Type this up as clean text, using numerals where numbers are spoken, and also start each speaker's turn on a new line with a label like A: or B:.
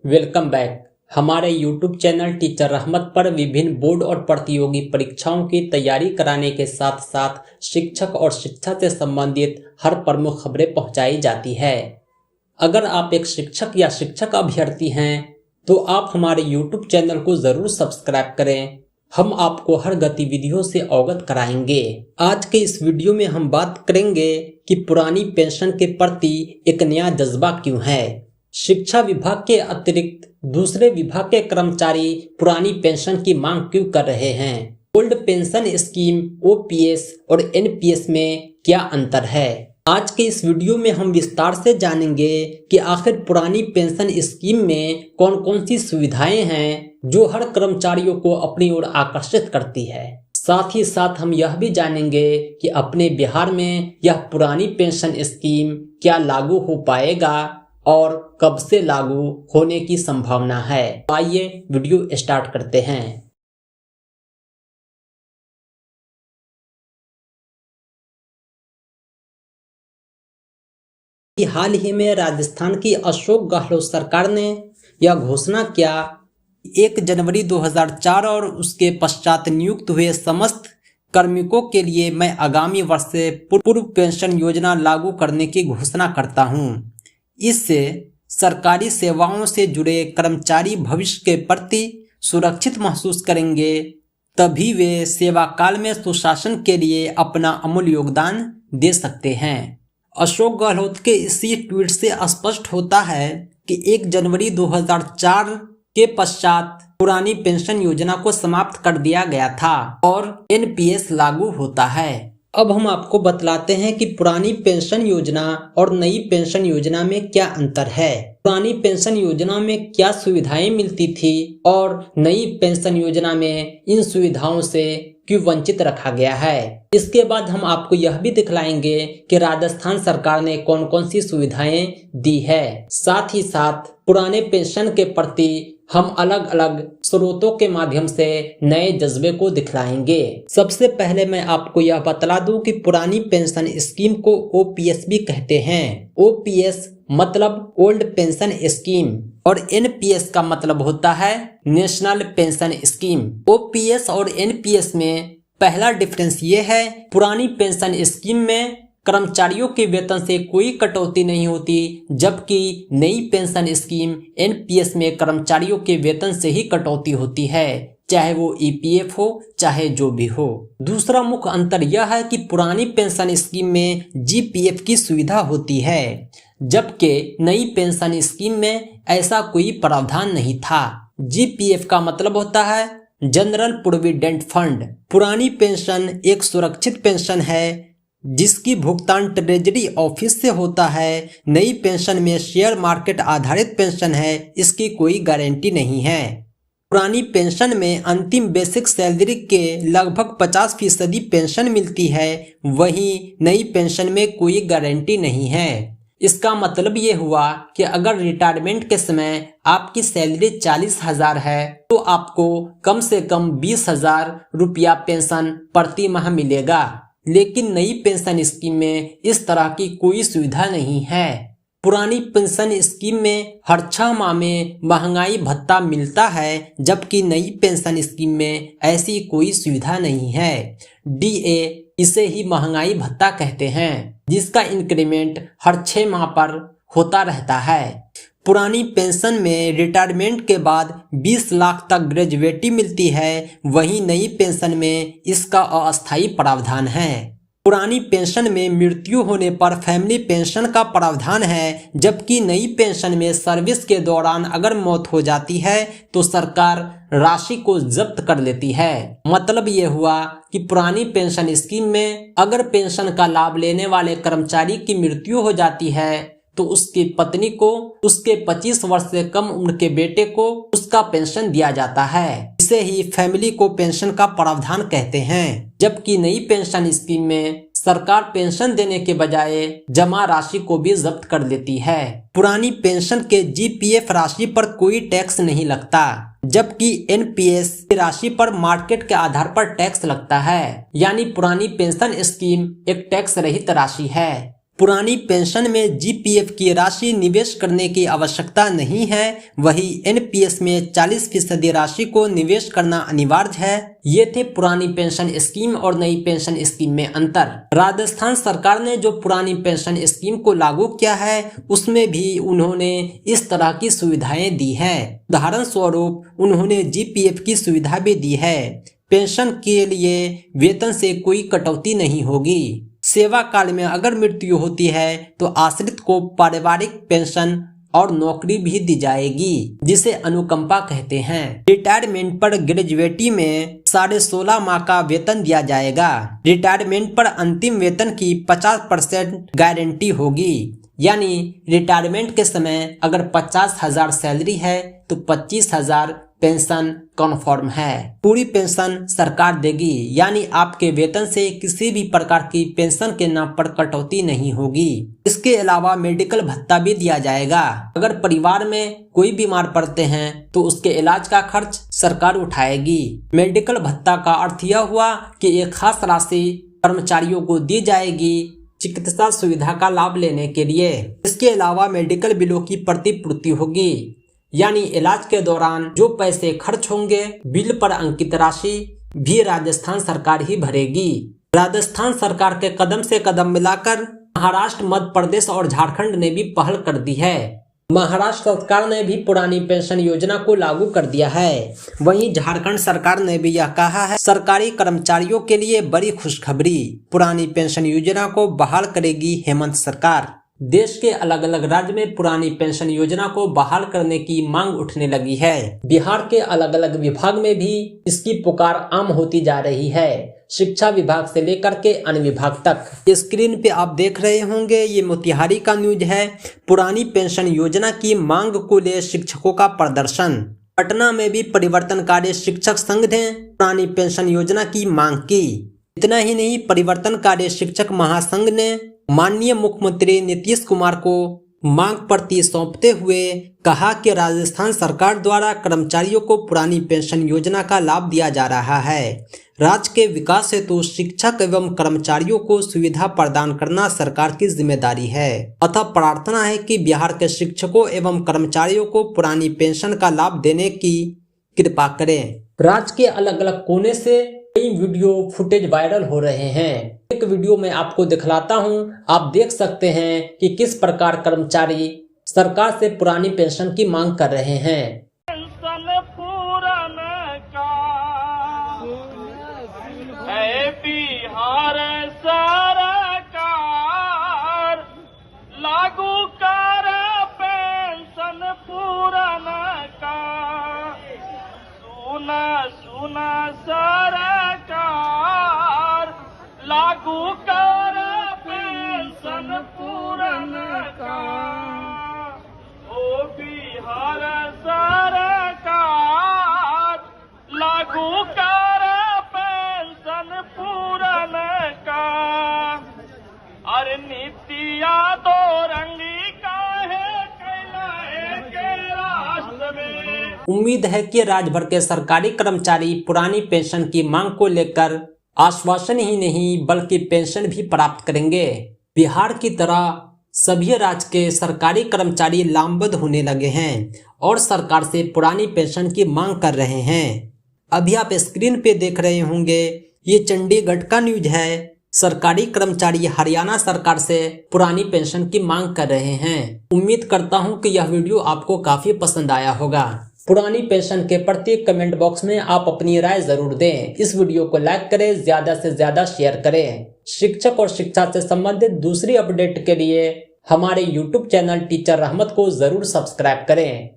A: Welcome back. हमारे YouTube channel teacher रहमत पर विभिन्न बोर्ड और प्रतियोगी परीक्षाओं की तैयारी कराने के साथ साथ शिक्षक और शिक्षा से संबंधित हर प्रमुख खबरें पहुंचाई जाती है। अगर आप एक शिक्षक या शिक्षक अभ्यर्थी हैं तो आप हमारे YouTube चैनल को जरूर सब्सक्राइब करें। हम आपको हर गतिविधियों से अवगत कराएंगे। आज के इस वीडियो में हम बात करेंगे कि पुरानी पेंशन के प्रति एक नया जज्बा क्यों है। शिक्षा विभाग के अतिरिक्त दूसरे विभाग के कर्मचारी पुरानी पेंशन की मांग क्यों कर रहे हैं। ओल्ड पेंशन स्कीम OPS और NPS में क्या अंतर है। आज के इस वीडियो में हम विस्तार से जानेंगे कि आखिर पुरानी पेंशन स्कीम में कौन कौन सी सुविधाएं हैं जो हर कर्मचारियों को अपनी ओर आकर्षित करती है। साथ ही साथ हम यह भी जानेंगे कि अपने बिहार में यह पुरानी पेंशन स्कीम क्या लागू हो पाएगा और कब से लागू होने की संभावना है। आइए वीडियो स्टार्ट करते हैं। हाल ही में राजस्थान की अशोक गहलोत सरकार ने यह घोषणा किया 1 जनवरी 2004 और उसके पश्चात नियुक्त हुए समस्त कार्मिकों के लिए मैं आगामी वर्ष से पूर्व पेंशन योजना लागू करने की घोषणा करता हूं। इससे सरकारी सेवाओं से जुड़े कर्मचारी भविष्य के प्रति सुरक्षित महसूस करेंगे, तभी वे सेवा काल में सुशासन के लिए अपना अमूल्य योगदान दे सकते हैं। अशोक गहलोत के इसी ट्वीट से स्पष्ट होता है कि 1 जनवरी 2004 के पश्चात पुरानी पेंशन योजना को समाप्त कर दिया गया था और NPS लागू होता है। अब हम आपको बतलाते हैं कि पुरानी पेंशन योजना और नई पेंशन योजना में क्या अंतर है। पुरानी पेंशन योजना में क्या सुविधाएं मिलती थी और नई पेंशन योजना में इन सुविधाओं से क्यों वंचित रखा गया है। इसके बाद हम आपको यह भी दिखलाएंगे कि राजस्थान सरकार ने कौन कौन सी सुविधाएं दी है। साथ ही साथ पुराने पेंशन के प्रति हम अलग अलग स्रोतों के माध्यम से नए जज्बे को दिखलाएंगे। सबसे पहले मैं आपको यह बतला दूं कि पुरानी पेंशन स्कीम को OPS भी कहते हैं। OPS मतलब ओल्ड पेंशन स्कीम और NPS का मतलब होता है नेशनल पेंशन स्कीम। OPS और NPS में पहला डिफरेंस ये है, पुरानी पेंशन स्कीम में कर्मचारियों के वेतन से कोई कटौती नहीं होती, जबकि नई पेंशन स्कीम NPS में कर्मचारियों के वेतन से ही कटौती होती है, चाहे वो EPF हो चाहे जो भी हो। दूसरा मुख्य अंतर यह है कि पुरानी पेंशन स्कीम में GPF की सुविधा होती है, जबकि नई पेंशन स्कीम में ऐसा कोई प्रावधान नहीं था। GPF का मतलब होता है जनरल प्रोविडेंट फंड। पुरानी पेंशन एक सुरक्षित पेंशन है जिसकी भुगतान ट्रेजरी ऑफिस से होता है। नई पेंशन में शेयर मार्केट आधारित पेंशन है, इसकी कोई गारंटी नहीं है। पुरानी पेंशन में अंतिम बेसिक सैलरी के लगभग 50% पेंशन मिलती है, वहीं नई पेंशन में कोई गारंटी नहीं है। इसका मतलब ये हुआ कि अगर रिटायरमेंट के समय आपकी सैलरी 40,000 है तो आपको कम से कम 20,000 रुपया पेंशन प्रति माह मिलेगा, लेकिन नई पेंशन स्कीम में इस तरह की कोई सुविधा नहीं है। पुरानी पेंशन स्कीम में हर 6 माह में महंगाई भत्ता मिलता है, जबकि नई पेंशन स्कीम में ऐसी कोई सुविधा नहीं है। DA इसे ही महंगाई भत्ता कहते हैं, जिसका इंक्रीमेंट हर 6 माह पर होता रहता है। पुरानी पेंशन में रिटायरमेंट के बाद 20 लाख तक ग्रेजुएटी मिलती है, वहीं नई पेंशन में इसका अस्थायी प्रावधान है। पुरानी पेंशन में मृत्यु होने पर फैमिली पेंशन का प्रावधान है, जबकि नई पेंशन में सर्विस के दौरान अगर मौत हो जाती है तो सरकार राशि को जब्त कर लेती है। मतलब ये हुआ कि पुरानी पेंशन स्कीम में अगर पेंशन का लाभ लेने वाले कर्मचारी की मृत्यु हो जाती है तो उसकी पत्नी को उसके 25 वर्ष से कम उम्र के बेटे को उसका पेंशन दिया जाता है। इसे ही फैमिली को पेंशन का प्रावधान कहते हैं। जबकि नई पेंशन स्कीम में सरकार पेंशन देने के बजाय जमा राशि को भी जब्त कर लेती है। पुरानी पेंशन के GPF राशि पर कोई टैक्स नहीं लगता, जबकि NPS की राशि पर मार्केट के आधार पर टैक्स लगता है। यानी पुरानी पेंशन स्कीम एक टैक्स रहित राशि है। पुरानी पेंशन में जीपीएफ की राशि निवेश करने की आवश्यकता नहीं है, वही एनपीएस में 40% राशि को निवेश करना अनिवार्य है। ये थे पुरानी पेंशन स्कीम और नई पेंशन स्कीम में अंतर। राजस्थान सरकार ने जो पुरानी पेंशन स्कीम को लागू किया है उसमें भी उन्होंने इस तरह की सुविधाएं दी है। उदाहरण स्वरूप उन्होंने जीपीएफ की सुविधा भी दी है। पेंशन के लिए वेतन से कोई कटौती नहीं होगी। सेवा काल में अगर मृत्यु होती है तो आश्रित को पारिवारिक पेंशन और नौकरी भी दी जाएगी, जिसे अनुकंपा कहते हैं। रिटायरमेंट पर ग्रेजुएटी में 16.5 माह का वेतन दिया जाएगा। रिटायरमेंट पर अंतिम वेतन की 50% गारंटी होगी, यानी रिटायरमेंट के समय अगर 50,000 सैलरी है तो 25,000 पेंशन कन्फर्म है। पूरी पेंशन सरकार देगी, यानी आपके वेतन से किसी भी प्रकार की पेंशन के नाम पर कटौती नहीं होगी। इसके अलावा मेडिकल भत्ता भी दिया जाएगा। अगर परिवार में कोई बीमार पड़ते हैं तो उसके इलाज का खर्च सरकार उठाएगी। मेडिकल भत्ता का अर्थ यह हुआ कि एक खास राशि कर्मचारियों को दी जाएगी चिकित्सा सुविधा का लाभ लेने के लिए। इसके अलावा मेडिकल बिलों की प्रतिपूर्ति होगी, यानी इलाज के दौरान जो पैसे खर्च होंगे बिल पर अंकित राशि भी राजस्थान सरकार ही भरेगी। राजस्थान सरकार के कदम से कदम मिलाकर महाराष्ट्र, मध्य प्रदेश और झारखंड ने भी पहल कर दी है। महाराष्ट्र सरकार ने भी पुरानी पेंशन योजना को लागू कर दिया है। वहीं झारखंड सरकार ने भी यह कहा है, सरकारी कर्मचारियों के लिए बड़ी खुशखबरी, पुरानी पेंशन योजना को बहाल करेगी हेमंत सरकार। देश के अलग अलग राज्य में पुरानी पेंशन योजना को बहाल करने की मांग उठने लगी है। बिहार के अलग अलग विभाग में भी इसकी पुकार आम होती जा रही है, शिक्षा विभाग से लेकर के अन्य विभाग तक। स्क्रीन पे आप देख रहे होंगे, ये मोतिहारी का न्यूज है। पुरानी पेंशन योजना की मांग को ले शिक्षकों का प्रदर्शन। पटना में भी परिवर्तनकारी शिक्षक संघ ने पुरानी पेंशन योजना की मांग की। इतना ही नहीं, परिवर्तनकारी शिक्षक महासंघ ने माननीय मुख्यमंत्री नीतीश कुमार को मांग पत्र सौंपते हुए कहा कि राजस्थान सरकार द्वारा कर्मचारियों को पुरानी पेंशन योजना का लाभ दिया जा रहा है। राज्य के विकास हेतु शिक्षक एवं कर्मचारियों को सुविधा प्रदान करना सरकार की जिम्मेदारी है। अतः प्रार्थना है कि बिहार के शिक्षकों एवं कर्मचारियों को पुरानी पेंशन का लाभ देने की कृपा करें। राज्य के अलग अलग कोने से कई वीडियो फुटेज वायरल हो रहे हैं। एक वीडियो में आपको दिखलाता हूं, आप देख सकते हैं कि किस प्रकार कर्मचारी सरकार से पुरानी पेंशन की मांग कर रहे हैं।
B: बिहार सरकार लागू कर पेंशन पूरन का, सुना सरकार लागू कर पेंशन पूरन का। ओ बिहार सरकार लागू कर पेंशन पूरन का। अरे नीतिया दो रंगी का है के राष्ट्र में।
A: उम्मीद है कि राज्य भर के सरकारी कर्मचारी पुरानी पेंशन की मांग को लेकर आश्वासन ही नहीं बल्कि पेंशन भी प्राप्त करेंगे। बिहार की तरह सभी राज्य के सरकारी कर्मचारी लामबंद होने लगे हैं और सरकार से पुरानी पेंशन की मांग कर रहे हैं। अभी आप स्क्रीन पे देख रहे होंगे, ये चंडीगढ़ का न्यूज है। सरकारी कर्मचारी हरियाणा सरकार से पुरानी पेंशन की मांग कर रहे हैं। उम्मीद करता हूं कि यह वीडियो आपको काफी पसंद आया होगा। पुरानी पेंशन के प्रति कमेंट बॉक्स में आप अपनी राय जरूर दें। इस वीडियो को लाइक करें, ज्यादा से ज्यादा शेयर करें। शिक्षक और शिक्षा से संबंधित दूसरी अपडेट के लिए हमारे YouTube चैनल टीचर रहमत को जरूर सब्सक्राइब करें।